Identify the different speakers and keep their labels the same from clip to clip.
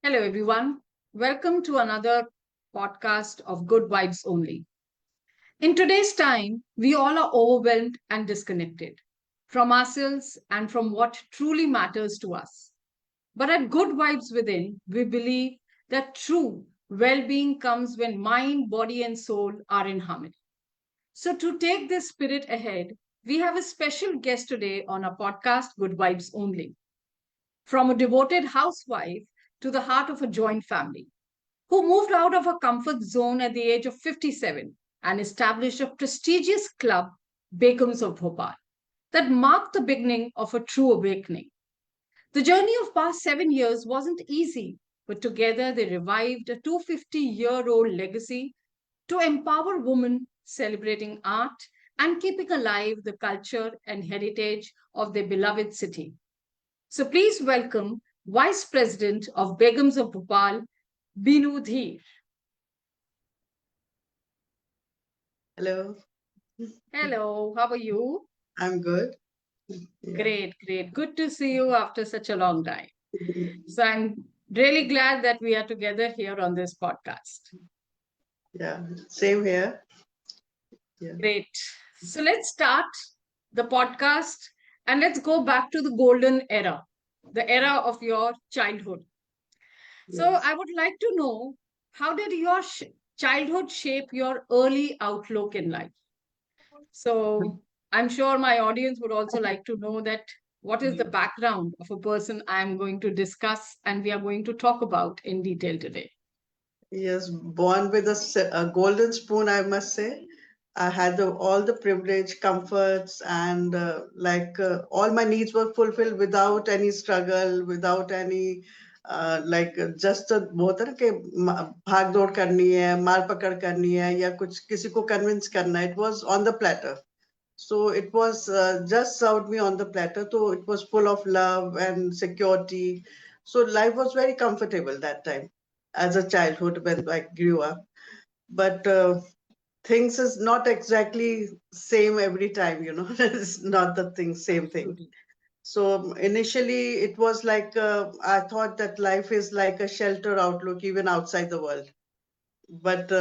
Speaker 1: Hello, everyone. Welcome to another podcast of Good Vibes Only. In today's time, we all are overwhelmed and disconnected from ourselves and from what truly matters to us. But at Good Vibes Within, we believe that true well being comes when mind, body, and soul are in harmony. So, to take this spirit ahead, we have a special guest today on our podcast, Good Vibes Only. From a devoted housewife to the heart of a joint family, who moved out of her comfort zone at the age of 57 and established a prestigious club, Begums of Bhopal, that marked the beginning of a true awakening. The journey of past 7 years wasn't easy, but together they revived a 250-year-old legacy to empower women celebrating art and keeping alive the culture and heritage of their beloved city. So please welcome Vice President of Begums of Bhopal, Binu Dhir.
Speaker 2: Hello,
Speaker 1: Hello, how are you?
Speaker 2: I'm good. Yeah.
Speaker 1: Great, great. Good to see you after such a long time. So I'm really glad that we are together here on this podcast.
Speaker 2: Yeah, same here. Yeah.
Speaker 1: Great. So let's start the podcast and let's go back to the golden era, the era of your childhood. So
Speaker 2: Yes.
Speaker 1: I would like to know, how did your childhood shape your early outlook in life? So I'm sure my audience would also like to know that what is the background of a person I'm going to discuss and we are going to talk about in detail today.
Speaker 2: Yes, born with a golden spoon, I must say. I had all the privilege, comforts, and all my needs were fulfilled without any struggle, without any just वो होता है ना कि भाग दौड़ करनी है, मार पकड़ करनी है या कुछ किसी को कन्विंस करना है. It was on the platter. So it was just served me on the platter. So it was full of love and security. So life was very comfortable that time as a childhood when I grew up. But things is not exactly same every time, you know. It's not the thing, same thing.
Speaker 1: Absolutely.
Speaker 2: So initially it was like I thought that life is like a shelter outlook even outside the world. But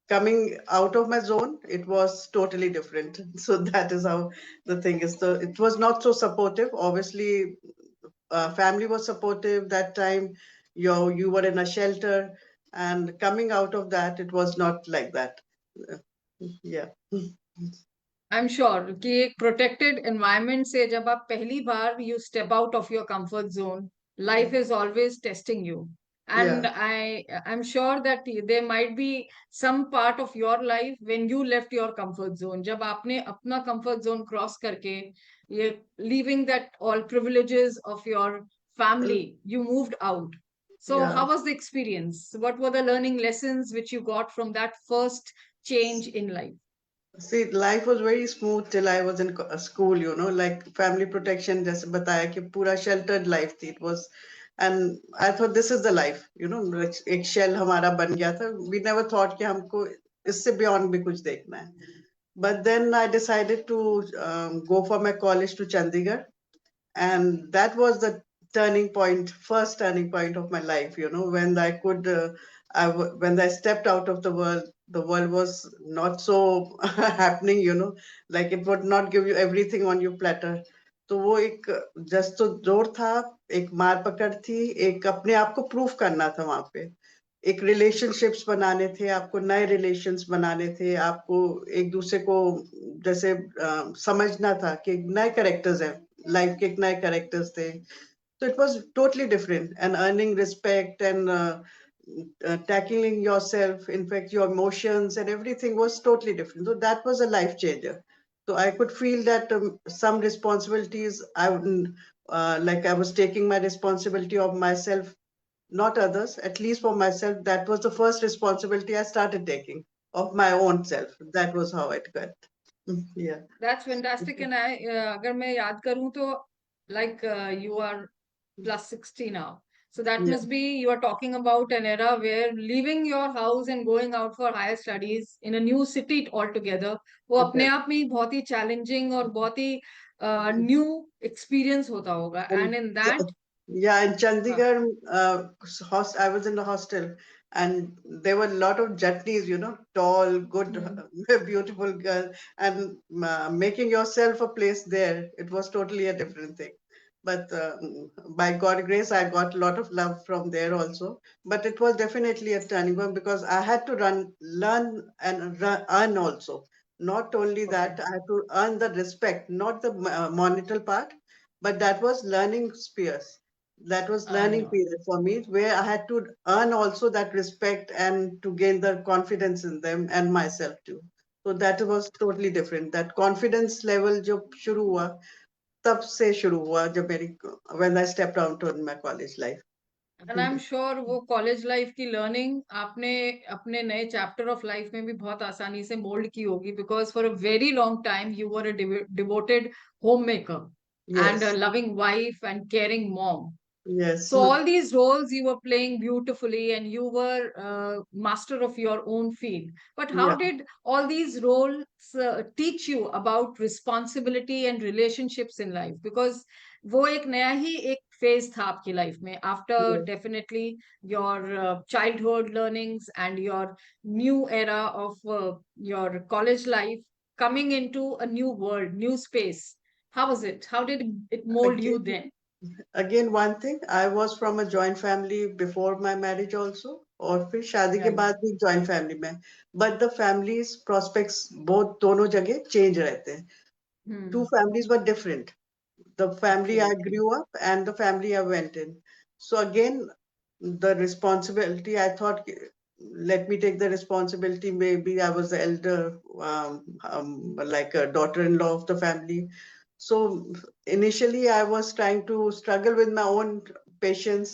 Speaker 2: coming out of my zone, it was totally different. So that is how the thing is. So it was not so supportive. Obviously, family was supportive that time. You were in a shelter, and coming out of that, it was not like that. Uh, Yeah.
Speaker 1: I'm sure कि एक protected environment से जब आप पहली बार you step out of your comfort zone, life is always testing you. And
Speaker 2: Yeah.
Speaker 1: I'm sure that there might be some part of your life when you left your comfort zone. जब आपने अपना comfort zone cross करके ये leaving that all privileges of your family, you moved out. So
Speaker 2: Yeah.
Speaker 1: how was the experience? What were the learning lessons which you got from that first change in life?
Speaker 2: See, life was very smooth till I was in school, you know, like family protection, जैसे बताया कि पूरा sheltered life थी. It was, and I thought this is the life, you know, एक shell हमारा बन गया था. We never thought कि हमको इससे beyond भी कुछ देखना है. But then I decided to go for my college to Chandigarh, and that was the turning point, first turning point of my life, you know, when I could when I stepped out of the world was not so happening, you know, like it would not give you everything on your platter. तो वो एक just तो जोर था, एक मार पकड़ थी, एक अपने आप को प्रूफ करना था वहां पे. एक रिलेशनशिप्स बनाने थे आपको, नए रिलेशंस बनाने थे आपको, एक दूसरे को जैसे समझना था कि नए कैरेक्टर्स हैं, लाइफ के एक नए कैरेक्टर्स थे. So it was totally different, and earning respect and tackling yourself, in fact, your emotions and everything was totally different. So that was a life changer. So I could feel that some responsibilities I wouldn't, like I was taking my responsibility of myself, not others, at least for myself. That was the first responsibility I started taking of my own self. That was how it got. Yeah.
Speaker 1: That's fantastic. And अगर मैं याद करूं तो like you are plus 60 now. So that
Speaker 2: Yeah.
Speaker 1: must be you are talking about an era where leaving your house and going out for higher studies in a new city altogether वो अपने
Speaker 2: Okay.
Speaker 1: आप में ही बहुत ही challenging और बहुत ही new experience होता होगा.
Speaker 2: And
Speaker 1: And in that
Speaker 2: Yeah, in
Speaker 1: Wow.
Speaker 2: Chandigarh, I was in the hostel, and there were a lot of Jatnis, tall, good,
Speaker 1: Hmm.
Speaker 2: beautiful girl, and making yourself a place there, it was totally a different thing. But by God grace, I got a lot of love from there also. But it was definitely a turning point because I had to learn, and earn also. Not only
Speaker 1: Okay.
Speaker 2: that, I had to earn the respect, not the monetary part, but that was learning spheres. That was
Speaker 1: I
Speaker 2: learning
Speaker 1: know.
Speaker 2: period for me where I had to earn also that respect and to gain the confidence in them and myself too. So that was totally different. That confidence level जो शुरू हुआ तब से शुरू हुआ जब मेरी when I stepped out on my college life.
Speaker 1: And I am sure वो कॉलेज लाइफ की लर्निंग आपने अपने नए चैप्टर ऑफ लाइफ में भी बहुत आसानी से मोल्ड की होगी because for a very long time you were a devoted home maker and a
Speaker 2: Yes,
Speaker 1: loving wife and caring mom.
Speaker 2: yes,
Speaker 1: So all these roles you were playing beautifully and you were master of your own field. But how
Speaker 2: yeah,
Speaker 1: did all these roles teach you about responsibility and relationships in life? Because वो एक नया ही एक phase था आपकी life में after
Speaker 2: yes.
Speaker 1: Definitely your childhood learnings and your new era of your college life coming into a new world, new space. How was it? How did it mold you
Speaker 2: Again,
Speaker 1: then?
Speaker 2: again, one thing, I was from a joint family before my marriage also, और फिर शादी के
Speaker 1: Yeah.
Speaker 2: बाद भी joint family में. But the families prospects both दोनों जगह change रहते हैं. Two
Speaker 1: Hmm.
Speaker 2: families were different. The family I
Speaker 1: Absolutely.
Speaker 2: grew up and the family I went in. So again, the responsibility, I thought, let me take the responsibility. Maybe I was the elder, like a daughter-in-law of the family. So initially, I was trying to struggle with my own patience,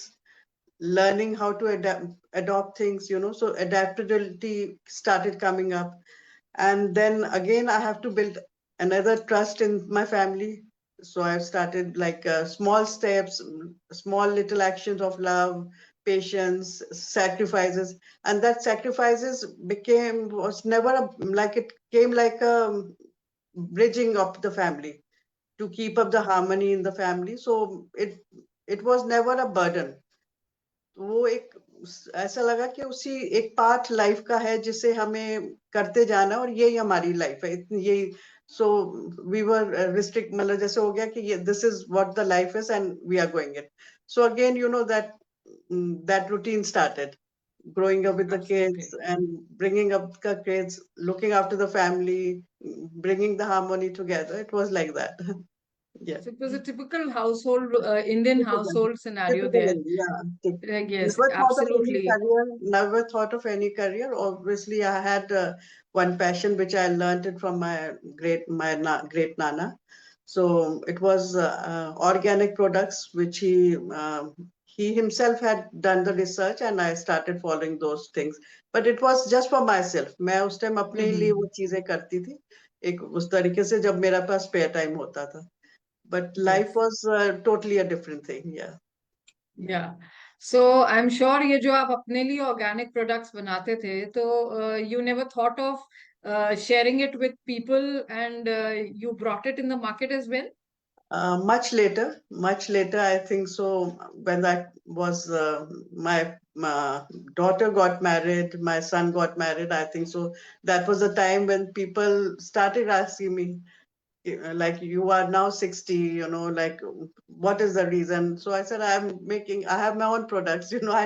Speaker 2: learning how to adopt things, so adaptability started coming up. And then again, I have to build another trust in my family. So I've started like small steps, small little actions of love, patience, sacrifices. And that sacrifices was never like it came like a bridging of the family to keep up the harmony in the family. So it was never a burden. वो एक ऐसा लगा कि उसी एक part life का है जिसे हमें करते जाना और यही हमारी लाइफ है यही सो वी वर रिस्ट्रिक्ट मतलब जैसे हो गया कि ये this is what the life is and we are going it so again that routine started growing up with the kids
Speaker 1: Absolutely.
Speaker 2: and bringing up the kids looking after the family bringing the harmony together it was like that yeah.
Speaker 1: So it was a typical household, Indian
Speaker 2: Typical,
Speaker 1: household scenario
Speaker 2: typical
Speaker 1: there.
Speaker 2: India.
Speaker 1: Yes,
Speaker 2: Never thought of any
Speaker 1: absolutely.
Speaker 2: career. Never thought of any career. Obviously, I had one passion which I learned it from my great nana. So it was organic products, which he himself had done the research, and I started following those things. But it was just for myself. मैं उस time अपने लिए
Speaker 1: Hmm.
Speaker 2: वो चीजें करती थी एक उस तरीके से जब मेरा पास spare time होता था. But life
Speaker 1: Yes.
Speaker 2: was totally a different thing. Yeah.
Speaker 1: या सो आई एम श्योर ये जो आप अपने लिए ऑर्गेनिक प्रोडक्ट्स बनाते थे तो you never thought of sharing it with people and you brought it in the market as well.
Speaker 2: Much later, I think so. When that was my daughter got married, my son got married. I think so. That was the time when people started asking me, like, you are now 60, like, what is the reason? So I said, I have my own products. I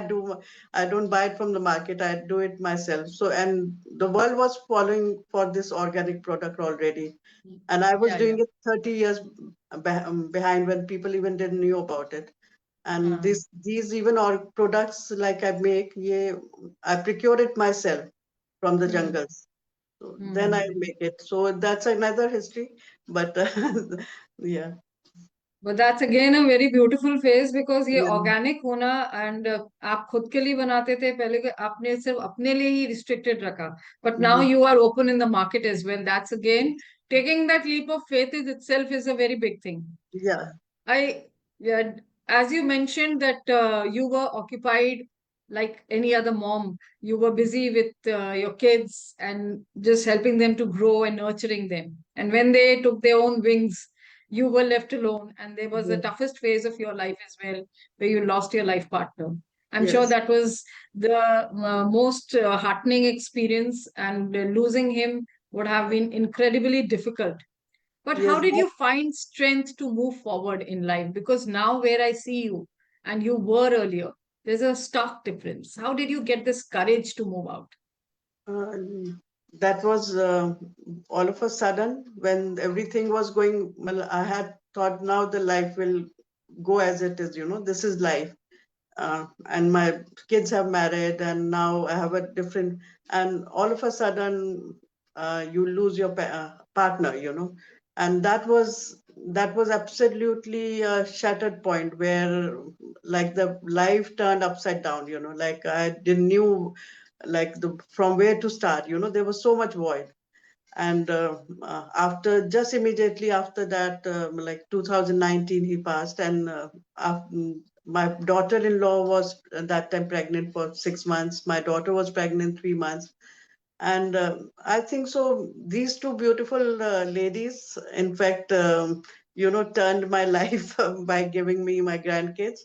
Speaker 2: don't buy it from the market. I do it myself. So, and the world was following for this organic product already and I was
Speaker 1: या
Speaker 2: doing it 30 years behind when people even didn't knew about it. And
Speaker 1: हाँ.
Speaker 2: these even are products like I make, yeah, I procure it myself from the
Speaker 1: hmm.
Speaker 2: jungles. So then I
Speaker 1: hmm.
Speaker 2: make it. So that's another history. But yeah,
Speaker 1: But that's again a very beautiful phase because ये
Speaker 2: yeah,
Speaker 1: organic होना and आप खुद के लिए बनाते थे पहले के आपने सिर्फ अपने लिए ही रिस्ट्रिक्टेड रखा but now
Speaker 2: mhm,
Speaker 1: you are open in the market as well that's again taking that leap of faith is itself is a very big thing.
Speaker 2: yeah,
Speaker 1: I, yeah, as you mentioned that you were occupied like any other mom. You were busy with your kids and just helping them to grow and nurturing them. And when they took their own wings, you were left alone, and there was the
Speaker 2: Yes.
Speaker 1: toughest phase of your life as well, where you lost your life partner. I'm sure
Speaker 2: Yes.
Speaker 1: that was the most heartening experience, and losing him would have been incredibly difficult. But how
Speaker 2: Yes.
Speaker 1: did you find strength to move forward in life? Because now, where I see you and you were earlier, there's a stark difference. How did you get this courage to move out?
Speaker 2: Uh, that was all of a sudden when everything was going well. I had thought now the life will go as it is, this is life. And my kids have married, and now I have a different, and all of a sudden you lose your partner, and that was absolutely a shattered point where like the life turned upside down, like I didn't knew like from where to start, there was so much void. And after just immediately after that, like 2019 he passed, and my daughter-in-law was at that time pregnant for 6 months, my daughter was pregnant 3 months. And I think so these two beautiful ladies, in fact, turned my life by giving me my grandkids.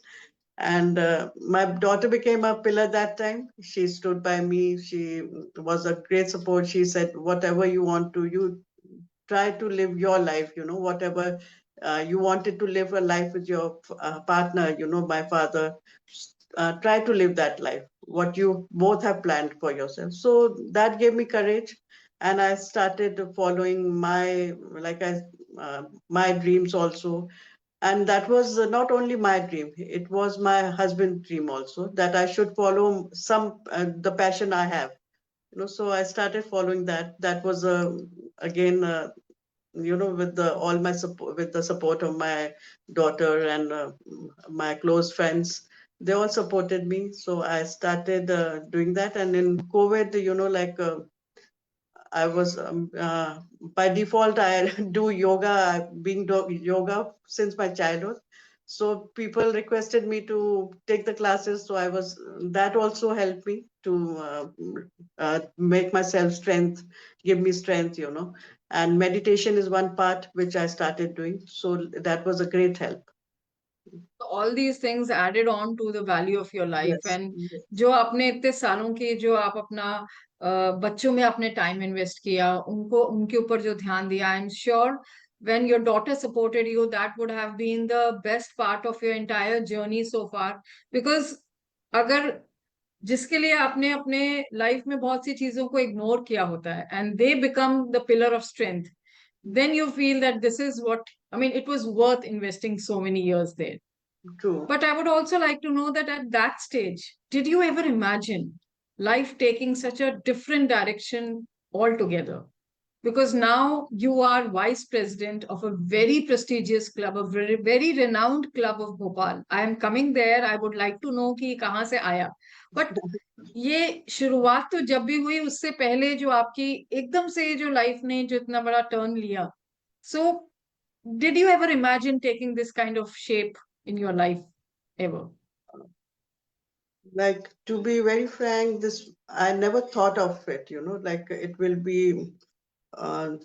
Speaker 2: And my daughter became a pillar that time. She stood by me. She was a great support. She said, whatever you want to, you try to live your life, whatever you wanted to live a life with your partner, my father, try to live that life, what you both have planned for yourself. So that gave me courage. And I started following my dreams also. And that was not only my dream, it was my husband's dream also, that I should follow the passion I have. So I started following that. That was again with the all my support, with the support of my daughter and my close friends. They all supported me, so I started doing that. And in COVID, like I was by default I do yoga. I've been doing yoga since my childhood. So people requested me to take the classes. So I was that also helped me to make myself strength, give me strength, And meditation is one part which I started doing. So that was a great help.
Speaker 1: All these things added on to the value of your life,
Speaker 2: Yes.
Speaker 1: and
Speaker 2: Yes.
Speaker 1: जो आपने इतने सालों के जो आप अपना बच्चों में आपने टाइम इन्वेस्ट किया, उनको उनके ऊपर जो ध्यान दिया, आई am sure when your daughter supported you, that would have been the best part of your entire journey so far. Because अगर जिसके लिए आपने अपने लाइफ में बहुत सी चीजों को इग्नोर किया होता है, and they become the pillar of strength, then you feel that this is what, I mean, it was worth investing so many years there.
Speaker 2: True.
Speaker 1: But I would also like to know that at that stage, did you ever imagine life taking such a different direction altogether? Because now you are vice president of a very prestigious club, a very, very renowned club of Bhopal. I am coming there. I would like to know कि कहाँ से आया. But ये शुरुआत तो जब भी हुई, उससे पहले जो आपकी एकदम से जो लाइफ ने जो इतना बड़ा टर्न लिया. So did you ever imagine taking this kind of shape in your life ever?
Speaker 2: Like, to be very frank, this I never thought of it, like it will be uh,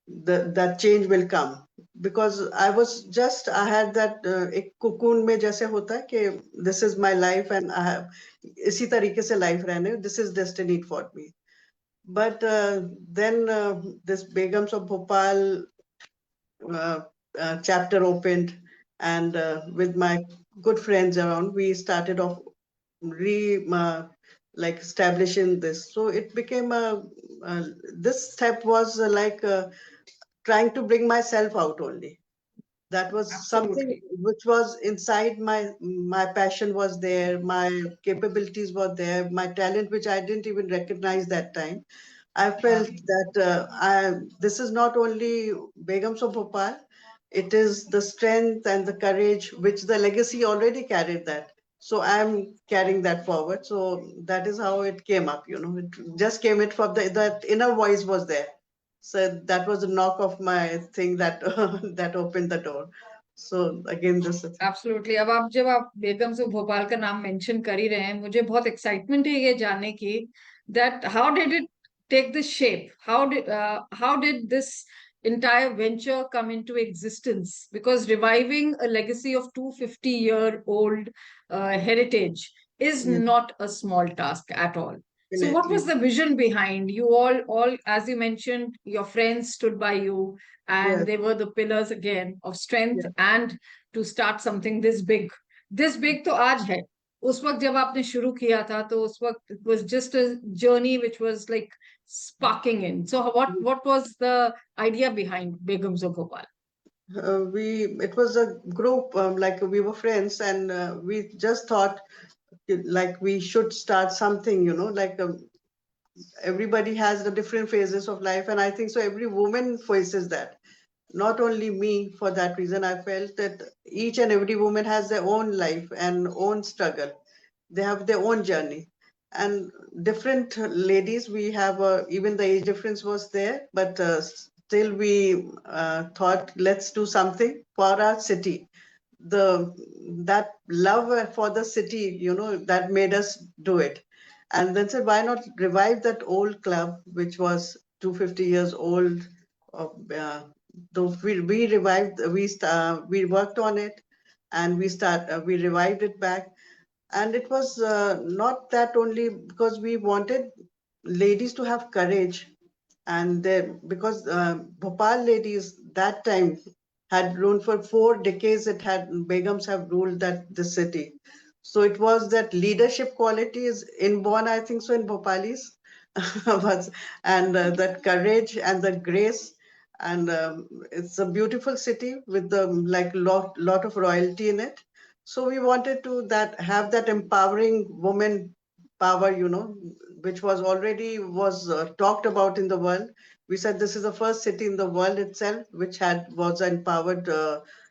Speaker 2: that change will come, because I had that एक cocoon में जैसे होता है कि this is my life and I have इसी तरीके से life रहने, this is destiny for me. But then this Begums of Bhopal uh, chapter opened, and with my good friends around, we started off like establishing this. So it became this step was trying to bring myself out only. That was something
Speaker 1: Absolutely.
Speaker 2: which was inside my passion was there, my capabilities were there, my talent which I didn't even recognize that time. I felt that this is not only Begums of Bhopal, it is the strength and the courage which the legacy already carried that. So I'm carrying that forward. So that is how it came up, It just came it from that inner voice was there. So that was a knock of my thing that that opened the door. So again, this is
Speaker 1: absolutely. अब आप जब आप बेगम से भोपाल का नाम mention कर ही रहे हैं, मुझे बहुत एक्साइटमेंट है ये जानने की that how did it take this shape? How did this entire venture come into existence? Because reviving a legacy of 250-year-old heritage is
Speaker 2: Yes,
Speaker 1: not a small task at all. So what was
Speaker 2: definitely.
Speaker 1: the vision behind you all, as you mentioned, your friends stood by you and
Speaker 2: Yes,
Speaker 1: they were the pillars again of strength
Speaker 2: yes.
Speaker 1: and to start something this big तो आज है. उस वक्त जब आपने शुरू किया था तो उस वक्त it was just a journey which was like sparking in. So what was the idea behind Begums of Bhopal?
Speaker 2: It was a group, like we were friends, and we just thought like we should start something, like everybody has the different phases of life, and I think so every woman faces that. Not only me, for that reason, I felt that each and every woman has their own life and own struggle. They have their own journey. And different ladies, we have, even the age difference was there, but still we thought, let's do something for our city. The that love for the city, that made us do it. And then said, why not revive that old club, which was 250 years old. Though we revived, we worked on it, and we revived it back. And it was not that only because we wanted ladies to have courage, and because Bhopal ladies that time had ruled for 4 decades. It had Begums have ruled that the city, so it was that leadership quality is inborn, I think so, in Bhopalis. And that courage and the grace, and it's a beautiful city with the like lot of royalty in it. So we wanted to that have that empowering woman power, which was already was talked about in the world. We said this is the first city in the world itself which was an empowered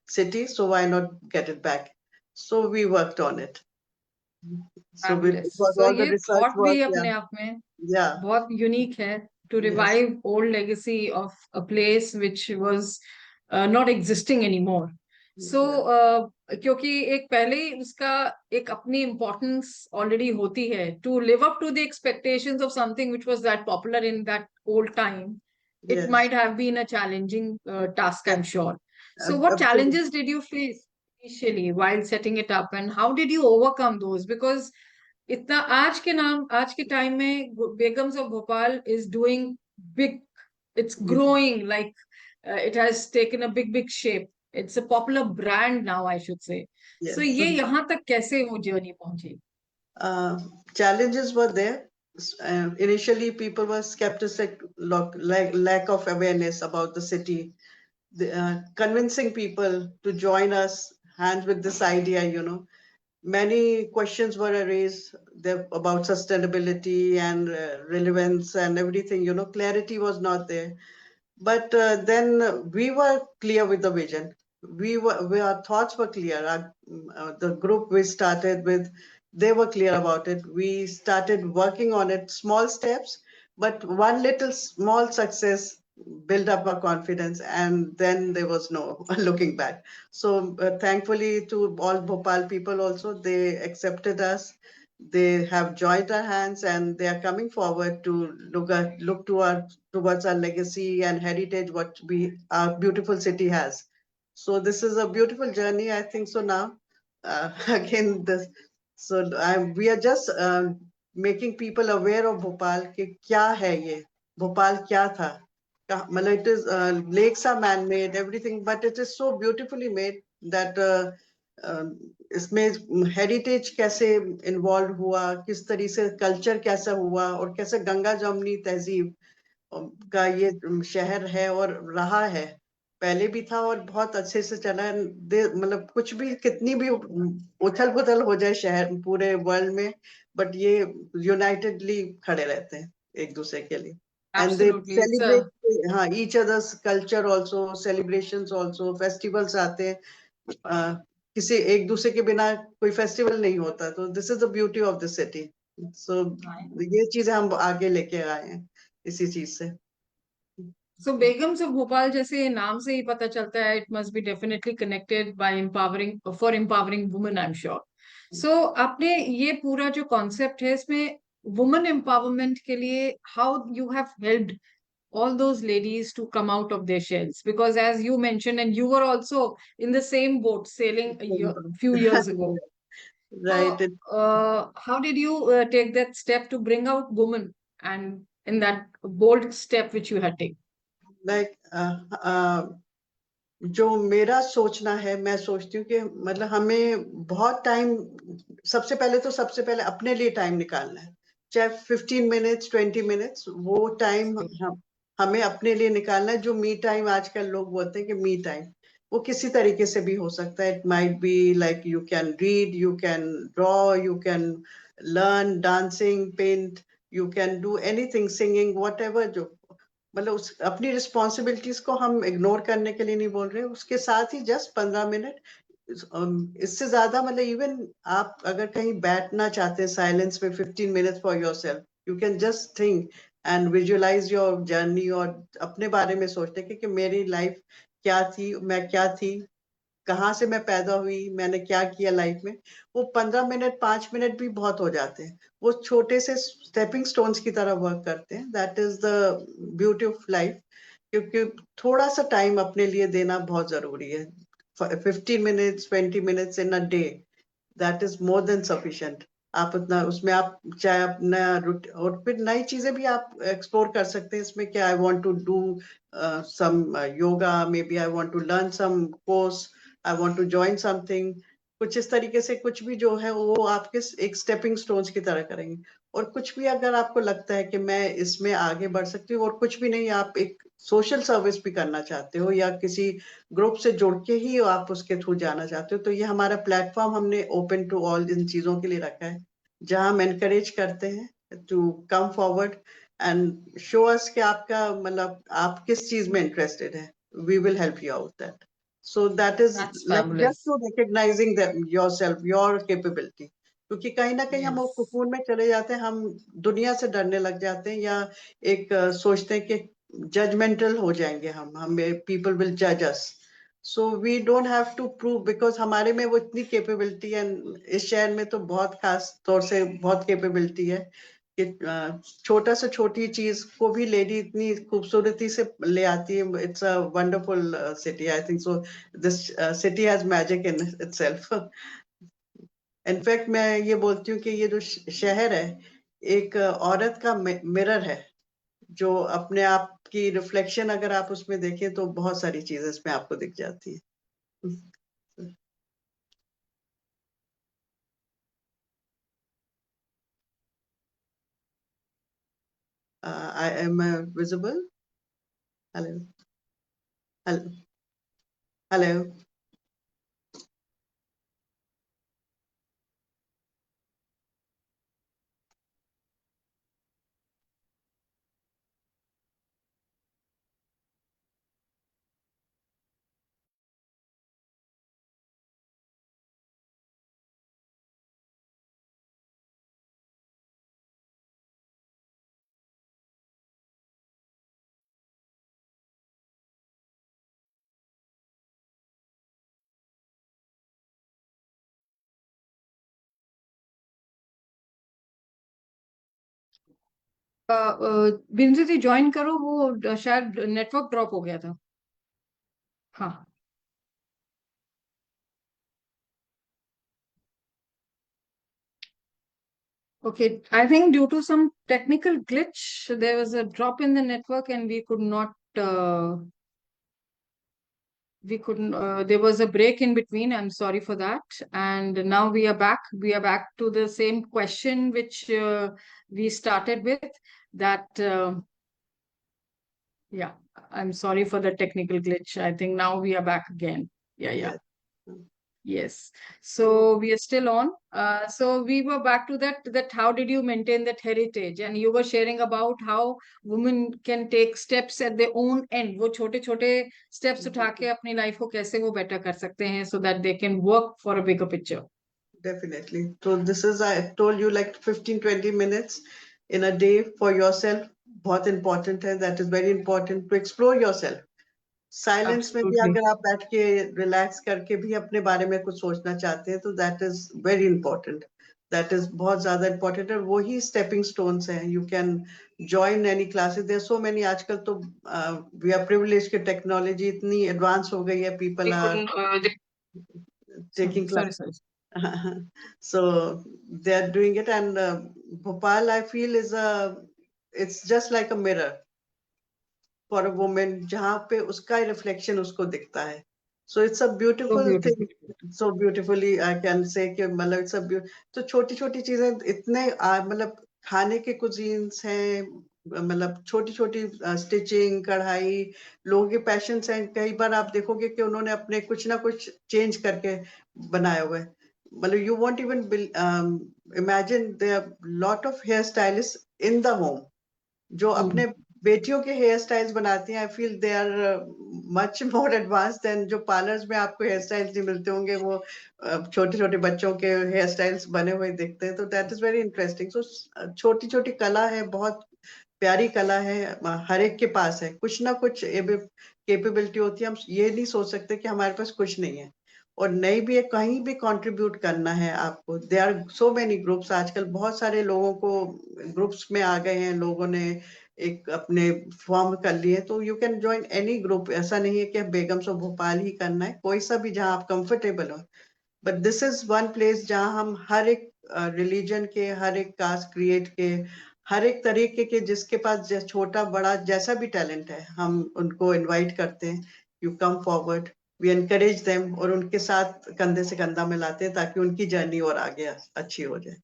Speaker 2: city, so why not get it back? So we worked on it. So it
Speaker 1: Fabulous.
Speaker 2: was
Speaker 1: So
Speaker 2: all the
Speaker 1: ये
Speaker 2: research
Speaker 1: thought
Speaker 2: was,
Speaker 1: भी
Speaker 2: yeah,
Speaker 1: अपने आप में
Speaker 2: yeah,
Speaker 1: बहुत unique है to
Speaker 2: yes,
Speaker 1: revive old legacy of a place which was not existing anymore. So
Speaker 2: yeah,
Speaker 1: क्योंकि एक पहले ही उसका एक अपनी importance already होती है to live up to the expectations of something which was that popular in that old time. It
Speaker 2: yes,
Speaker 1: might have been a challenging task,
Speaker 2: yes,
Speaker 1: I'm sure. So what
Speaker 2: absolutely.
Speaker 1: challenges did you face initially while setting it up, and how did you overcome those? Because इतना आज के time में Begums of Bhopal is doing big, it's growing like it has taken a big shape, it's a popular brand now I should say. So
Speaker 2: Yes.
Speaker 1: ये
Speaker 2: So
Speaker 1: यहाँ तक कैसे वो journey पहुंची?
Speaker 2: uh, challenges were there. Initially, people were skeptic, like lack of awareness about the city. Convincing people to join us hands with this idea, many questions were raised there about sustainability and relevance and everything. Clarity was not there. But then we were clear with the vision. Our thoughts were clear. The group we started with, they were clear about it. We started working on it, small steps, but one little small success built up our confidence, and then there was no looking back. So thankfully to all Bhopal people also, they accepted us. They have joined our hands, and they are coming forward to look to our towards our legacy and heritage, what our beautiful city has. So this is a beautiful journey, I think so now. Again, we are just making people aware of Bhopal कि क्या है ये, Bhopal क्या था. मतलब it is lakes are man-made, everything, but it is so beautifully made that uh, इसमें heritage कैसे involve हुआ, किस तरीके से कल्चर कैसा हुआ, और कैसे गंगा जमुनी तहजीब का ये शहर है और रहा है, पहले भी था और बहुत अच्छे से चला है. मतलब कुछ भी कितनी भी उथल पुथल हो जाए शहर पूरे वर्ल्ड में, बट ये यूनाइटेडली खड़े रहते हैं एक दूसरे के लिए. And they
Speaker 1: absolutely it's a
Speaker 2: celebrate, हाँ, each others culture also, celebrations also, festivals आते हैं. किसी एक दूसरे के बिना कोई फेस्टिवल नहीं होता. तो this is the beauty of the city. So ये चीजें हम आगे लेके आए हैं इसी चीज से.
Speaker 1: सो बेगम्स ऑफ भोपाल जैसे नाम से ही पता चलता है, it must be definitely connected by empowering for empowering women, I am sure. So आपने ये पूरा जो कॉन्सेप्ट है इसमें वुमेन एम्पावरमेंट के लिए how you have helped all those ladies to come out of their shells? Because as you mentioned, and you were also in the same boat sailing few years ago.
Speaker 2: Right.
Speaker 1: So, how did you take that step to bring out women and in that bold step which you had taken?
Speaker 2: Like जो मेरा सोचना है, मैं सोचती हूँ कि मतलब हमें बहुत टाइम, सबसे पहले अपने लिए टाइम निकालना है, चाहे 15 मिनट्स 20 मिनट्स, वो टाइम हमें अपने लिए निकालना है। जो मी टाइम आजकल लोग बोलते हैं कि मी टाइम, वो किसी तरीके से भी हो सकता है। It might be like you can read, you can draw, you can learn dancing, paint, you can do anything, singing, whatever. जो मतलब उस अपनी रिस्पॉन्सिबिलिटीज को हम इग्नोर करने के लिए नहीं बोल रहे, उसके साथ ही जस्ट 15 मिनट, इससे ज्यादा मतलब इवन आप अगर कहीं बैठना चाहते हैं साइलेंस में 15 minutes for yourself, you can just think and visualise your journey, और अपने बारे में सोचते कि मेरी लाइफ क्या थी, मैं क्या थी, कहाँ से मैं पैदा हुई, मैंने क्या किया लाइफ में। वो 15 मिनट 5 मिनट भी बहुत हो जाते हैं, वो छोटे से स्टेपिंग स्टोन्स की तरह वर्क करते हैं। That is the beauty of life, क्योंकि थोड़ा सा टाइम अपने लिए देना बहुत जरूरी है। 15 minutes 20 minutes in a day, that is more than sufficient. आप उतना उसमें आप चाहे अपना और फिर नई चीजें भी आप एक्सप्लोर कर सकते हैं इसमें। क्या I want to do some yoga, maybe I want to learn some course, I want to join something. कुछ इस तरीके से कुछ भी जो है वो आपके एक स्टेपिंग स्टोन्स की तरह करेंगे। और कुछ भी अगर आपको लगता है कि मैं इसमें आगे बढ़ सकती हूँ, और कुछ भी नहीं, आप एक सोशल सर्विस भी करना चाहते हो या किसी ग्रुप से जुड़ के ही आप उसके थ्रू जाना चाहते हो, तो ये हमारा प्लेटफॉर्म हमने ओपन टू ऑल इन चीजों के लिए रखा है, जहां हम एनकरेज करते हैं to come forward and show us कि आपका मतलब आप किस चीज में इंटरेस्टेड है। We will help you out that. So that is
Speaker 1: That's
Speaker 2: like just
Speaker 1: fabulous.
Speaker 2: To recognising yourself, your capability. क्योंकि कहीं ना कहीं हम वो
Speaker 1: Yes.
Speaker 2: कुकून में चले जाते हैं, हम दुनिया से डरने लग जाते हैं, या एक सोचते हैं कि जजमेंटल हो जाएंगे हम पीपल विल जज us. So we don't have to prove, because हमारे में वो इतनी कैपेबिलिटी है। इस शहर में तो बहुत खास तौर से बहुत कैपेबिलिटी है कि छोटा से छोटी चीज को भी लेडी इतनी खूबसूरती से ले आती है। It's a wonderful city, I think so. This city has magic in itself. In fact मैं ये बोलती हूँ कि ये जो शहर है, एक औरत का मिरर है, जो अपने आप की रिफ्लेक्शन अगर आप उसमें देखें तो बहुत सारी चीजें इसमें आपको दिख जाती है। I am visible. Hello, hello, hello.
Speaker 1: बिंदु जी ज्वाइन करो, वो शायद नेटवर्क ड्रॉप हो गया था। हाँ. Okay, I think due to some technical glitch, there was a drop in the network and we could not, we couldn't, there was a break in between. I'm sorry for that. And now we are back. We are back to the same question which we started with, that, yeah, I'm sorry for the technical glitch. I think now we are back again. Yeah, yeah.
Speaker 2: Yes.
Speaker 1: Yes. So we are still on. So we were back to that how did you maintain that heritage? And you were sharing about how women can take steps at their own end. वो छोटे छोटे steps उठा के अपनी life को कैसे वो better कर सकते हैं, so that they can work for a bigger picture.
Speaker 2: Definitely. So this is, I told you, like 15-20 minutes in a day for yourself. बहुत important है. That is very important to explore yourself. Silence में भी
Speaker 1: Absolutely.
Speaker 2: अगर आप बैठ के relax करके भी अपने बारे में कुछ सोचना चाहते हैं, तो that is very important. That is बहुत ज्यादा इंपॉर्टेंट, और वही स्टेपिंग स्टोन्स हैं। You can join any classes. There are so many आजकल तो we are privileged कि technology इतनी advanced हो गई है, people
Speaker 1: they
Speaker 2: are
Speaker 1: couldn't
Speaker 2: taking
Speaker 1: sorry,
Speaker 2: classes.
Speaker 1: sorry.
Speaker 2: So they are doing it, and Bhopal I feel is it's just like a mirror for a woman जहाँ पे उसका reflection उसको दिखता है. So it's a
Speaker 1: So
Speaker 2: beautiful
Speaker 1: beautiful.
Speaker 2: thing. So beautifully I can say कि मतलब it's a तो छोटी छोटी चीजें इतने मतलब खाने के cuisines हैं, मतलब छोटी छोटी स्टिचिंग कढ़ाई, लोगों के पैशंस हैं. कई बार आप देखोगे कि उन्होंने अपने कुछ ना कुछ चेंज करके बनाए हुए हैं. मतलब you won't even imagine there are lot of hairstylists in the home जो
Speaker 1: Hmm.
Speaker 2: अपने बेटियों के हेयर स्टाइल्स बनाती हैं. I feel they are much more advance than जो पार्लर्स में आपको हेयर स्टाइल्स नहीं मिलते होंगे, वो छोटे छोटे बच्चों के हेयर स्टाइल्स बने हुए दिखते हैं. तो दैट इज वेरी इंटरेस्टिंग. सो छोटी छोटी कला है, बहुत प्यारी कला है, हर एक के पास है कुछ ना कुछ कैपेबिलिटी होती है. हम ये नहीं सोच सकते कि हमारे पास कुछ नहीं है, और नहीं भी है, कहीं भी कंट्रीब्यूट करना है आपको. They are so many groups. आजकल बहुत सारे लोगों को ग्रुप्स में आ गए हैं, लोगों ने एक अपने फॉर्म कर लिए. तो you can join any group. ऐसा नहीं है कि बेगम्स ऑफ भोपाल ही करना है, कोई सा भी जहां आप कंफर्टेबल हो. But this is one place जहां हम हर एक रिलीजन के, हर एक कास्ट क्रिएट के, हर एक तरीके के, जिसके पास छोटा बड़ा जैसा भी टैलेंट है, हम उनको इनवाइट करते हैं. You come forward, we encourage them, और उनके साथ कंधे से कंधा मिलाते हैं ताकि उनकी जर्नी और आगे अच्छी हो जाए.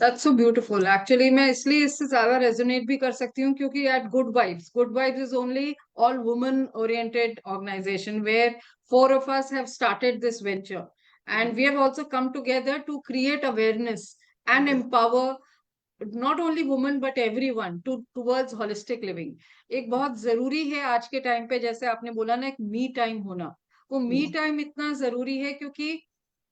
Speaker 1: That's so beautiful. Actually, मैं इसलिए इससे ज्यादा resonate भी कर सकती हूँ क्योंकि at Good Vibes is only all women oriented organization where four of us have started this venture, and we have also come together to create awareness and
Speaker 2: Yes.
Speaker 1: empower not only women but everyone towards holistic living. एक बहुत जरूरी है आज के time पे, जैसे आपने बोला ना, एक मी टाइम होना. वो मी टाइम इतना जरूरी है क्योंकि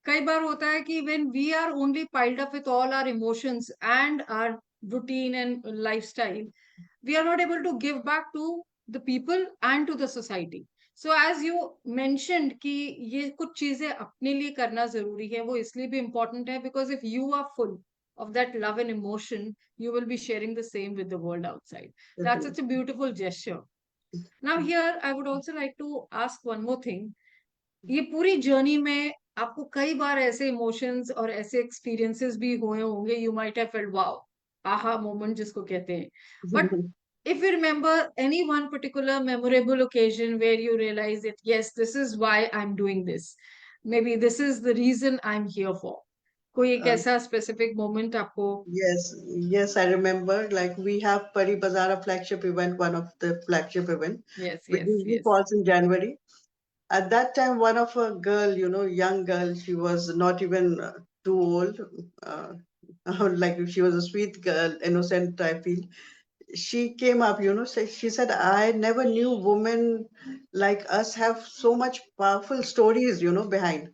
Speaker 1: कई बार होता है कि when we are only piled up with all our emotions and our routine and lifestyle, we are not able to give back to the people and to the society. So as you mentioned कि ये कुछ चीजें अपने लिए करना जरूरी है, वो इसलिए भी important है because if you are full of that love and emotion, you will be sharing the same with the world outside. That's such a beautiful gesture. Now here I would also like to ask one more thing. ये पूरी journey में आपको कई बार ऐसे emotions और ऐसे experiences भी हुए होंगे, you might have felt wow, aha moment जिसको कहते हैं. But if you remember any one particular memorable occasion where you realize that yes, this is why I'm doing this, maybe this is the reason I'm here for, कोई एक
Speaker 2: Uh,
Speaker 1: ऐसा specific moment आपको.
Speaker 2: yes, yes, I remember. Like we have Pari Bazara flagship event, one of the flagship event,
Speaker 1: Yes,
Speaker 2: which
Speaker 1: yes,
Speaker 2: usually
Speaker 1: yes.
Speaker 2: falls in January. At that time, one of a girl, young girl, she was not even too old. Uh, like she was a sweet girl, innocent, I feel. She came up, she said, I never knew women like us have so much powerful stories, behind.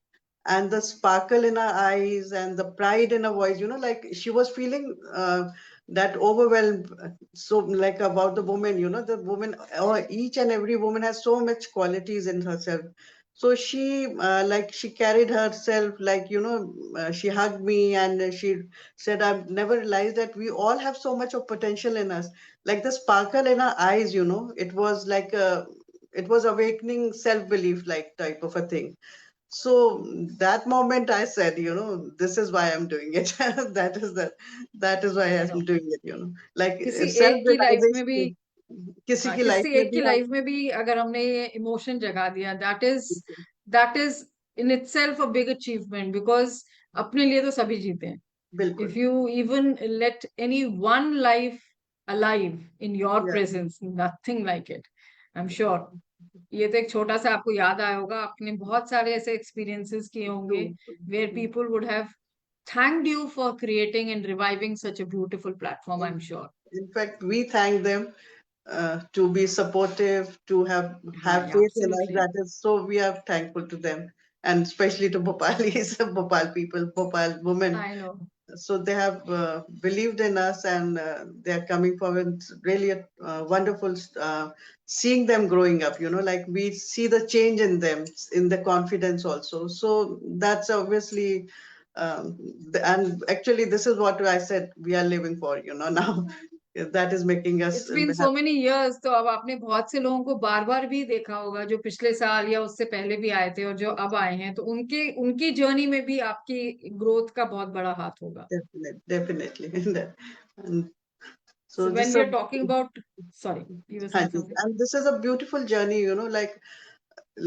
Speaker 2: And the sparkle in her eyes and the pride in her voice, like she was feeling that overwhelmed. So, like about the woman, the woman, or each and every woman has so much qualities in herself. So she, like, she carried herself, like, she hugged me and she said, I've never realized that we all have so much of potential in us. Like the sparkle in her eyes, it was like it was awakening self-belief, like type of a thing. So that moment I said, this is why I'm doing it. That is why
Speaker 1: I
Speaker 2: I'm
Speaker 1: know.
Speaker 2: doing it, like
Speaker 1: किसी एक की life में भी,
Speaker 2: self-realization. किसी
Speaker 1: हाँ,
Speaker 2: की life
Speaker 1: किसी
Speaker 2: में
Speaker 1: एक की
Speaker 2: भी आप
Speaker 1: लाइफ में भी अगर हमने ये इमोशन जगा दिया, that is in itself a big achievement, because अपने लिए तो सभी जीते हैं.
Speaker 2: बिल्कुल.
Speaker 1: If you even let any one life alive in your
Speaker 2: Yeah.
Speaker 1: Presence, nothing like it, I am sure. ये तो एक छोटा सा आपको याद आया होगा, आपने बहुत सारे ऐसे एक्सपीरियंसेस किए होंगे
Speaker 2: True.
Speaker 1: Where people would have thanked you for creating and reviving such a beautiful platform,
Speaker 2: In,
Speaker 1: I'm sure.
Speaker 2: in fact, we thank them to be supportive, to have
Speaker 1: Yeah,
Speaker 2: faith in us.
Speaker 1: absolutely.
Speaker 2: That is, so we are thankful to them, and especially to Bhopalis, Bhopal people, Bhopal women.
Speaker 1: I know.
Speaker 2: So they have believed in us, and they are coming forward. It's really a wonderful seeing them growing up. Like we see the change in them, in the confidence also. So that's obviously. And actually, this is what I said we are living for. Now that is making us
Speaker 1: it's been so many years, तो अब आपने बहुत से लोगों को बार बार भी देखा होगा जो पिछले साल या उससे पहले भी आए थे और जो अब आए हैं, तो उनके उनकी जर्नी में भी आपकी ग्रोथ का बहुत बड़ा हाथ होगा.
Speaker 2: definitely. And
Speaker 1: So
Speaker 2: so
Speaker 1: when
Speaker 2: this
Speaker 1: we
Speaker 2: is
Speaker 1: are talking about, sorry, you were saying something.
Speaker 2: and this is a beautiful journey, like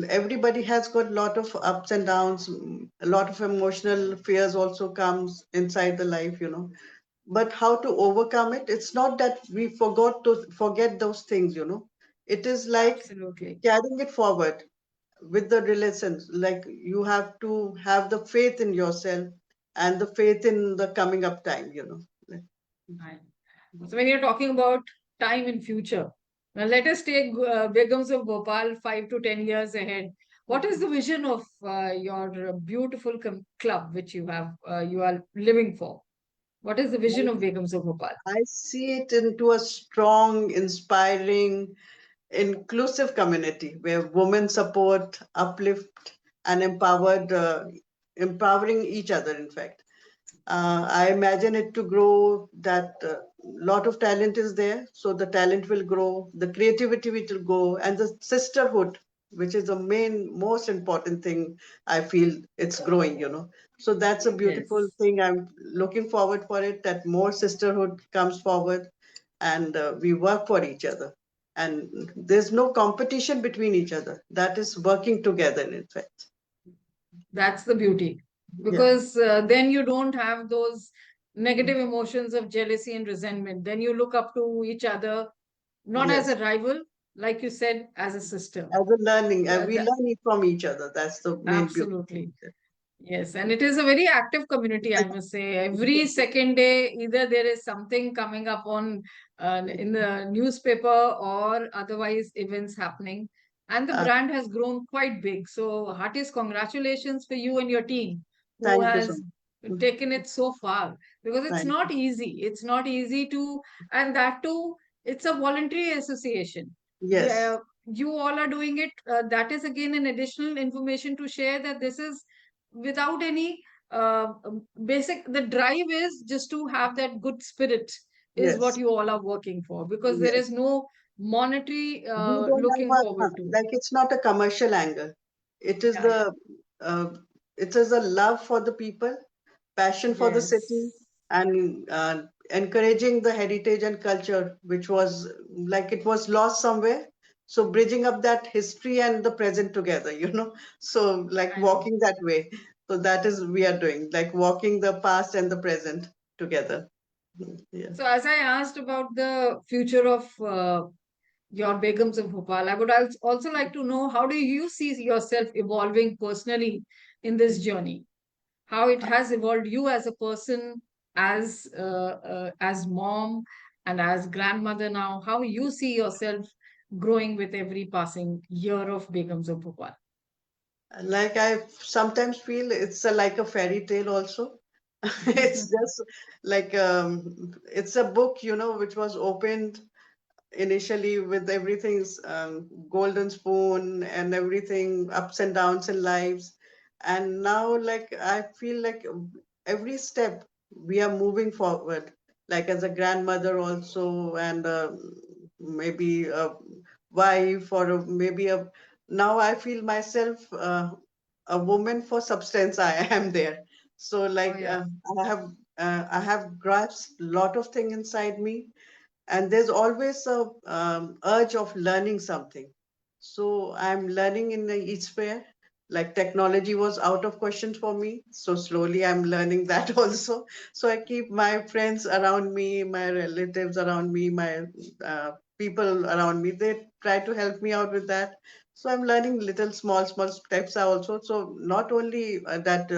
Speaker 2: everybody has got a lot of ups and downs, a lot of emotional fears also comes inside the life, but how to overcome it. It's not that we forgot to forget those things, it is like
Speaker 1: Absolutely.
Speaker 2: carrying it forward with the relations. Like you have to have the faith in yourself and the faith in the coming up time, Like,
Speaker 1: Right. So when you're talking about time in future, now let us take Begums of Bhopal 5 to 10 years ahead. What is the vision of your beautiful club which you are living for? What is the vision of Begums of Bhopal?
Speaker 2: I see it into a strong, inspiring, inclusive community where women support, uplift, and empowering each other. In fact, I imagine it to grow. That lot of talent is there, so the talent will grow, the creativity will go, and the sisterhood, which is the main, most important thing. I feel it's growing. So that's a beautiful
Speaker 1: Yes.
Speaker 2: thing. I'm looking forward for it. That more sisterhood comes forward, and we work for each other. And there's no competition between each other. That is working together. In fact,
Speaker 1: That's the beauty.
Speaker 2: yeah.
Speaker 1: Because then you don't have those negative emotions of jealousy and resentment. Then you look up to each other, not as
Speaker 2: Yes.
Speaker 1: a rival, like you said, as a sister.
Speaker 2: As a learning, we
Speaker 1: That,
Speaker 2: learn it from each other. That's the main beauty.
Speaker 1: absolutely. Yes, and it is a very active community, I must say. Every second day, either there is something coming up on in the newspaper or otherwise events happening. And the
Speaker 2: Uh,
Speaker 1: brand has grown quite big. So, heartiest congratulations for you and your team who
Speaker 2: Thank you so
Speaker 1: has
Speaker 2: much.
Speaker 1: taken it so far, because it's
Speaker 2: Thank you.
Speaker 1: not easy. It's not easy to, and that too, it's a voluntary association.
Speaker 2: Yes,
Speaker 1: You all are doing it. That is again an additional information to share, that this is without any basic, the drive is just to have that good spirit is what
Speaker 2: yes,
Speaker 1: you all are working for, because there is
Speaker 2: yes.
Speaker 1: no monetary
Speaker 2: We don't
Speaker 1: looking
Speaker 2: have
Speaker 1: forward to.
Speaker 2: like it's not a commercial angle. It is
Speaker 1: Yeah, yeah.
Speaker 2: uh, it is a love for the people, passion for the city,
Speaker 1: Yes,
Speaker 2: and encouraging the heritage and culture, which was like it was lost somewhere. So bridging up that history and the present together, So like
Speaker 1: I know.
Speaker 2: walking that way. So that is we are doing, like walking the past and the present together. Yeah.
Speaker 1: So as I asked about the future of your Begums of Bhopal, I would also like to know, how do you see yourself evolving personally in this journey? How it has evolved you as a person, as mom and as grandmother now, how you see yourself growing with every passing year of Begums of Bhopal.
Speaker 2: Like I sometimes feel it's like a fairy tale also. It's just like it's a book, which was opened initially with everything's golden spoon and everything ups and downs in lives, and now like I feel like every step we are moving forward, like as a grandmother also, and maybe a wife or maybe a, now I feel myself a woman for substance. I am there, so
Speaker 1: Oh,
Speaker 2: like
Speaker 1: yeah.
Speaker 2: I have grasped a lot of thing inside me, and there's always a urge of learning something. So I'm learning in each sphere. Like technology was out of question for me, so slowly I'm learning that also. So I keep my friends around me, my relatives around me, my people around me, they try to help me out with that. So I'm learning little small steps also. So not only that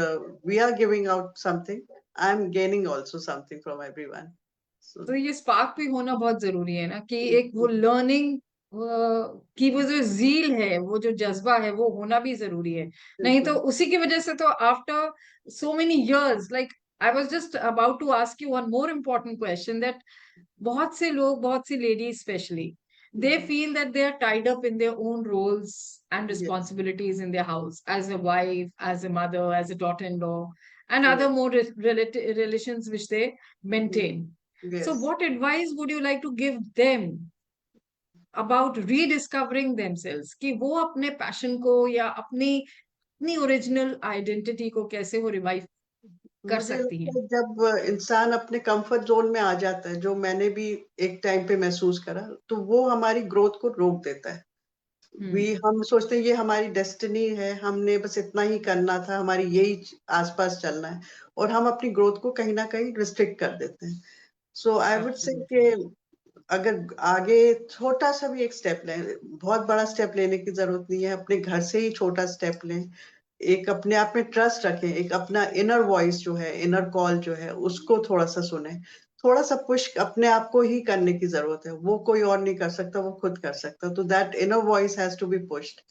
Speaker 2: we are giving out something, I'm gaining also something from everyone. So
Speaker 1: तो ये spark भी होना बहुत जरूरी है ना, कि एक वो लर्निंग की वो जो जील है, वो जो जज्बा है, वो होना भी जरूरी है. नहीं तो
Speaker 2: बिल्कुल.
Speaker 1: उसी की वजह से तो after so many years, like I was just about to ask you one more important question, that बहुत से लोग, बहुत सी ladies specially, they feel that they are tied up in their own roles and
Speaker 2: Yes,
Speaker 1: responsibilities in their house, as a wife, as a mother, as a daughter-in-law, and other
Speaker 2: correct.
Speaker 1: more relations which they
Speaker 2: Mm,
Speaker 1: maintain. So
Speaker 2: Yes.
Speaker 1: what advice would you like to give them about rediscovering themselves, कि वो अपने passion को या अपनी अपनी original identity को कैसे वो रिवाइव कर
Speaker 2: मुझे
Speaker 1: सकती
Speaker 2: लगता
Speaker 1: हैं?
Speaker 2: है जब इंसान अपने कंफर्ट जोन में आ जाता है, जो मैंने भी एक टाइम पे महसूस करा, तो वो हमारी ग्रोथ को रोक देता है। वी
Speaker 1: हम्म।
Speaker 2: हम सोचते हैं ये हमारी डेस्टिनी है, हमने बस इतना ही करना था, हमारी यही आसपास चलना है, और हम अपनी ग्रोथ को कहीं ना कहीं रिस्ट्रिक्ट कर देते हैं। सो आई वुड से कि
Speaker 1: एब्सोल्युटली।
Speaker 2: अगर आगे छोटा सा भी एक स्टेप लें, बहुत बड़ा स्टेप लेने की जरूरत नहीं है, अपने घर से ही छोटा स्टेप लें, एक अपने आप में ट्रस्ट रखें, एक अपना इनर वॉइस जो है, इनर कॉल जो है, उसको थोड़ा सा सुने, थोड़ा सा पुश अपने आप को ही करने की जरूरत है, वो कोई और नहीं कर सकता, वो खुद कर सकता, तो that inner voice has to be pushed.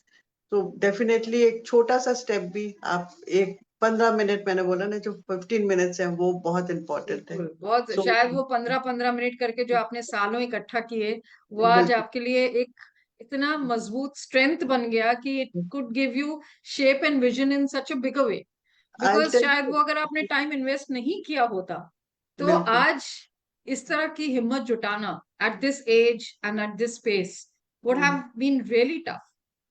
Speaker 2: तो डेफिनेटली एक छोटा सा स्टेप भी आप, एक 15 मिनट मैंने बोला ना, जो 15 मिनट्स है वो बहुत इंपॉर्टेंट है।
Speaker 1: बिल्कुल, बहुत
Speaker 2: सो
Speaker 1: शायद वो 15-15 मिनट करके जो आपने सालों इकट्ठा किए, वो आज
Speaker 2: बिल्कुल,
Speaker 1: आपके लिए एक इतना मजबूत स्ट्रेंथ बन गया कि it could give you shape and vision in such a bigger way.
Speaker 2: I
Speaker 1: because
Speaker 2: tell
Speaker 1: शायद
Speaker 2: यू,
Speaker 1: वो अगर आपने टाइम इन्वेस्ट नहीं किया होता, तो
Speaker 2: बिल्कुल,
Speaker 1: आज इस तरह की हिम्मत जुटाना at this age and at this space would have been really tough.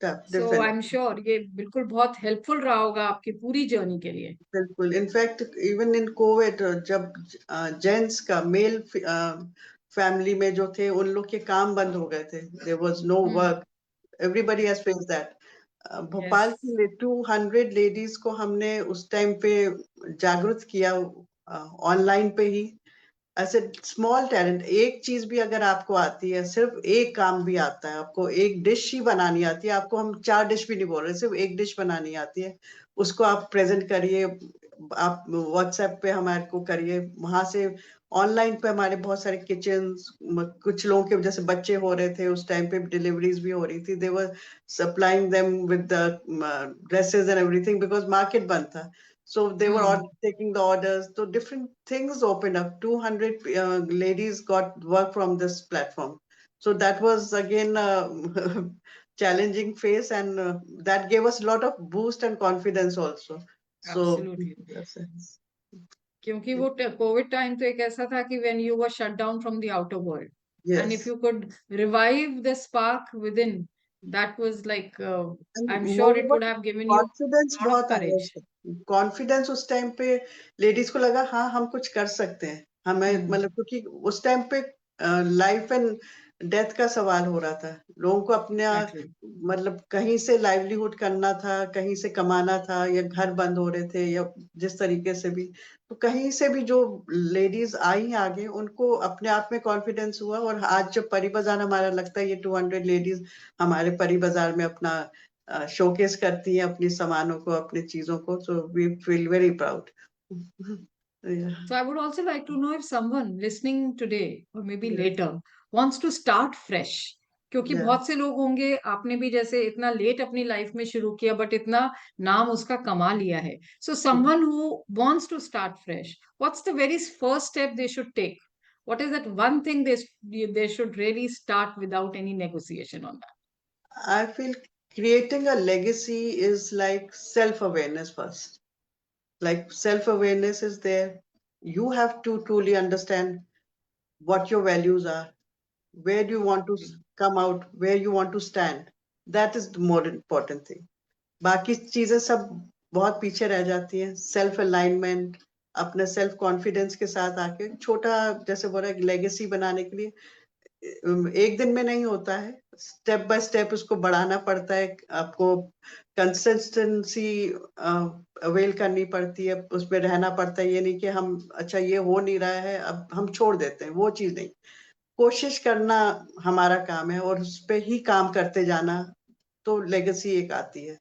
Speaker 1: So I am
Speaker 2: definitely,
Speaker 1: sure ये बिल्कुल बहुत हेल्पफुल रहा होगा आपकी पूरी जर्नी के लिए।
Speaker 2: बिल्कुल। इनफैक्ट इवन इन कोविड, जब जेंट्स का मेल फैमिली में जो थे, उन लोग के काम बंद हो गए थे, there was no
Speaker 1: hmm.
Speaker 2: Work, everybody has faced that.
Speaker 1: Yes.
Speaker 2: Bhopal की 200 लेडीज को हमने उस टाइम पे जागरूक किया, ऑनलाइन पे ही। ऐसे स्मॉल टैलेंट, एक चीज भी अगर आपको आती है, सिर्फ एक काम भी आता है आपको, एक डिश ही बनानी आती है आपको, हम 4 डिश भी नहीं बोल रहे, सिर्फ एक डिश बनानी आती है, उसको आप प्रेजेंट करिए, आप व्हाट्सएप पे हमारे को करिए, वहां से ऑनलाइन पे हमारे बहुत सारे किचन, कुछ लोगों के जैसे बच्चे हो रहे थे उस टाइम पे, डिलीवरीज भी हो रही थी, they were supplying them with the dresses and everything, because market बंद था, so they were all
Speaker 1: hmm.
Speaker 2: taking the orders, so different things opened up. 200 ladies got work from this platform, so that was again a challenging phase, and that gave us a lot of boost and confidence also. So
Speaker 1: absolutely.
Speaker 2: yes, yes,
Speaker 1: क्योंकि वो Covid time तो एक ऐसा था कि when you were shut down from the outer world, and if
Speaker 2: yes.
Speaker 1: You could revive the spark with in, that was like I
Speaker 2: And
Speaker 1: am sure it
Speaker 2: moreover,
Speaker 1: would have given you
Speaker 2: confidence
Speaker 1: lot of
Speaker 2: बहुत आया
Speaker 1: करेज।
Speaker 2: उससे, confidence उस time पे ladies को लगा, हाँ हम कुछ कर सकते हैं, हमें
Speaker 1: हम्म।
Speaker 2: मतलब, क्योंकि उस टाइम पे लाइफ एंड डेथ का सवाल हो रहा था, लोगों को अपने
Speaker 1: एग्जैक्टली।
Speaker 2: मतलब कहीं से लाइवलीहुड करना था, कहीं से कमाना था, या घर बंद हो रहे थे, या जिस तरीके से भी, तो कहीं से भी जो लेडीज आई आगे, उनको अपने आप में कॉन्फिडेंस हुआ, और आज जब परी बाजार हमारा लगता है, ये 200 लेडीज हमारे परी बाजार में अपना शोकेस करती हैं, अपनी सामानों को, अपनी चीजों को, so we feel very proud.
Speaker 1: So I would also like to know if someone listening today or maybe later wants to start fresh. क्योंकि बहुत से लोग होंगे, आपने भी जैसे इतना लेट अपनी लाइफ में शुरू किया बट इतना नाम उसका कमा लिया है. So someone who wants to start fresh, what's the very first step they should take? What is that one thing they should really start without any negotiation on that?
Speaker 2: I feel creating a legacy is like self-awareness first. Like self-awareness is there. You have to truly understand what your values are, where do you want to come out, where you want to stand. That is the more important thing. बाकी चीजें सब बहुत पीछे रह जाती हैं, self alignment, अपने self confidence के साथ आके छोटा, जैसे बोला, लेगेसी बनाने के लिए एक दिन में नहीं होता है, स्टेप बाय स्टेप उसको बढ़ाना पड़ता है, आपको कंसिस्टेंसी अवेल करनी पड़ती है, उसमें रहना पड़ता है, ये नहीं कि हम अच्छा ये हो नहीं रहा है अब हम छोड़ देते हैं, वो चीज नहीं, कोशिश करना हमारा काम है, और उस पे ही काम करते जाना, तो लेगेसी एक आती है।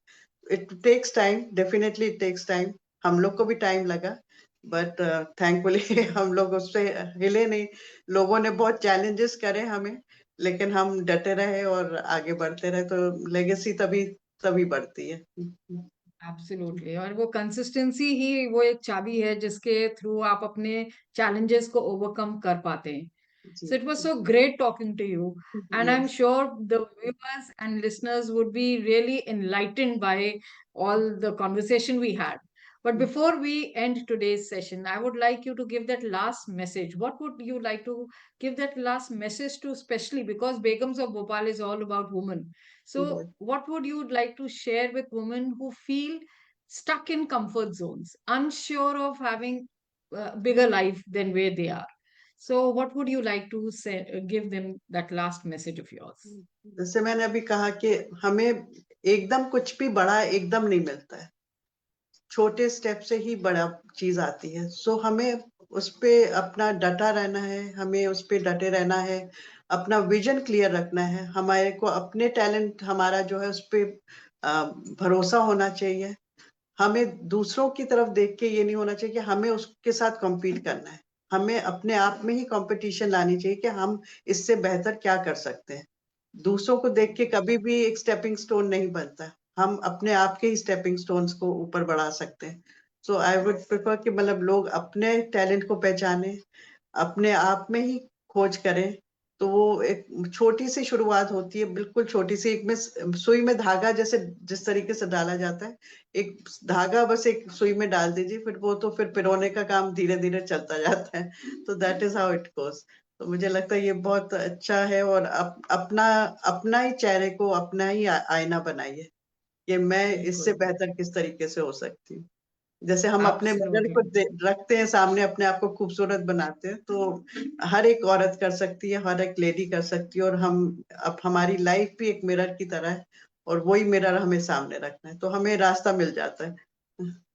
Speaker 2: It takes time, definitely it takes time, हम लोग को भी टाइम लगा, बट थैंकफुली हम लोग उससे हिले नहीं, लोगों ने बहुत चैलेंजेस करे हमें, लेकिन हम डटे रहे और आगे बढ़ते रहे, तो लेगेसी तभी तभी बढ़ती है।
Speaker 1: एब्सोल्युटली। और वो कंसिस्टेंसी ही वो एक चाबी है जिसके थ्रू आप अपने चैलेंजेस को ओवरकम कर पाते हैं.
Speaker 2: जी,
Speaker 1: So it was so great talking to you. And I'm
Speaker 2: yes,
Speaker 1: sure the viewers and listeners would be really enlightened by all the conversation we had. But before we end today's session, I would like you to give that last message. What would you like to give that last message to, especially because Begums of Bhopal is all about women?
Speaker 2: Yes.
Speaker 1: So, what would you like to share with women who feel stuck in comfort zones, unsure of having a bigger life than where they are? So, what would you like to say, give them that last message of yours?
Speaker 2: जैसे मैंने अभी कहा कि हमें एकदम कुछ भी बड़ा एकदम नहीं मिलता है, छोटे स्टेप से ही बड़ा चीज आती है। सो हमें उस पे अपना डटा रहना है, हमें उस पे डटे रहना है, अपना विजन क्लियर रखना है, हमारे को अपने टैलेंट हमारा जो है उस पे भरोसा होना चाहिए। हमें दूसरों की तरफ देख के ये नहीं होना चाहिए कि हमें उसके साथ कॉम्पीट करना है। हमें अपने आप में ही कंपटीशन लानी चाहिए कि हम इससे बेहतर क्या कर सकते हैं। दूसरों को देख के कभी भी एक स्टेपिंग स्टोन नहीं बनता। हम अपने आप के ही स्टेपिंग स्टोन्स को ऊपर बढ़ा सकते हैं। सो आई वुड प्रेफर कि मतलब लोग अपने टैलेंट को पहचाने, अपने आप में ही खोज करें। तो वो एक छोटी सी शुरुआत होती है, बिल्कुल छोटी सी, एक में सुई में धागा जैसे जिस तरीके से डाला जाता है, एक धागा बस एक सुई में डाल दीजिए, फिर वो तो फिर पिरोने का काम धीरे धीरे चलता जाता है। तो that is how it goes. तो मुझे लगता है ये बहुत अच्छा है। और अपना अपना ही चेहरे को अपना ही आईना बनाइए कि मैं इससे
Speaker 1: बिल्कुल,
Speaker 2: बेहतर किस तरीके से हो सकती हूँ। जैसे हम अपने मिरर
Speaker 1: एब्सोल्युटली,
Speaker 2: को रखते हैं सामने, अपने आप को खूबसूरत बनाते हैं, तो हर एक औरत कर सकती है, हर एक लेडी कर सकती है। और हम अब हमारी लाइफ भी एक मिरर की तरह है, और वही मिरर हमें सामने रखना है, तो हमें रास्ता मिल जाता है।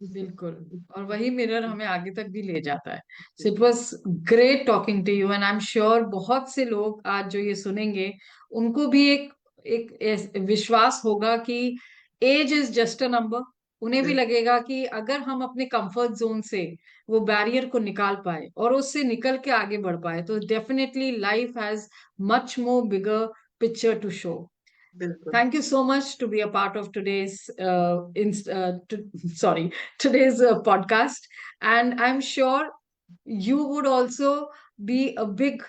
Speaker 1: बिल्कुल। और वही मिरर हमें आगे तक भी ले जाता है। So it was great talking to you, and I am sure बहुत से लोग आज जो ये सुनेंगे उनको भी एक विश्वास होगा कि age is just a number. उन्हें भी लगेगा कि अगर हम अपने कंफर्ट जोन से वो बैरियर को निकाल पाए और उससे निकल के आगे बढ़ पाए, तो definitely life has much more bigger picture to show.
Speaker 2: बिल्कुल।
Speaker 1: Thank you so much to be a part of today's sorry, today's podcast, and I'm sure you would also be a big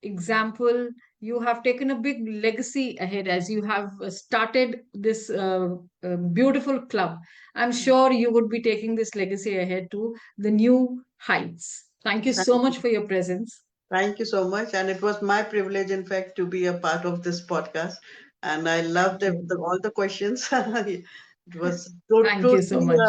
Speaker 1: example. You have taken a big legacy ahead as you have started this beautiful club. I'm sure you would be taking this legacy ahead to the new heights. Thank you so much for your presence.
Speaker 2: Thank you so much. And it was my privilege, in fact, to be a part of this podcast. And I loved
Speaker 1: Thank you.
Speaker 2: all the questions. It was so
Speaker 1: Thank
Speaker 2: true
Speaker 1: you so much.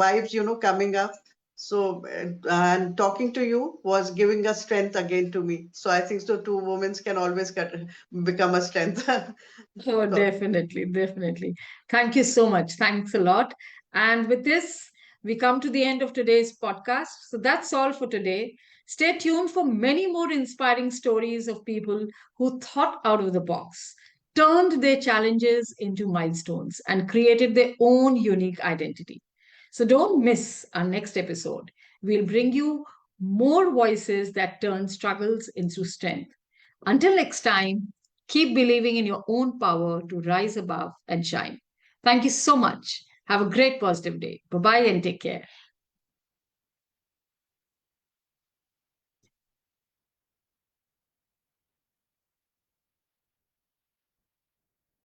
Speaker 2: vibes, coming up. So, and talking to you was giving a strength again to me. So I think so, two women can always become a strength.
Speaker 1: Oh,
Speaker 2: So,
Speaker 1: definitely, definitely. Thank you so much. Thanks a lot. And with this, we come to the end of today's podcast. So that's all for today. Stay tuned for many more inspiring stories of people who thought out of the box, turned their challenges into milestones, and created their own unique identity. So don't miss our next episode. We'll bring you more voices that turn struggles into strength. Until next time, keep believing in your own power to rise above and shine. Thank you so much. Have a great positive day. Bye bye and take care.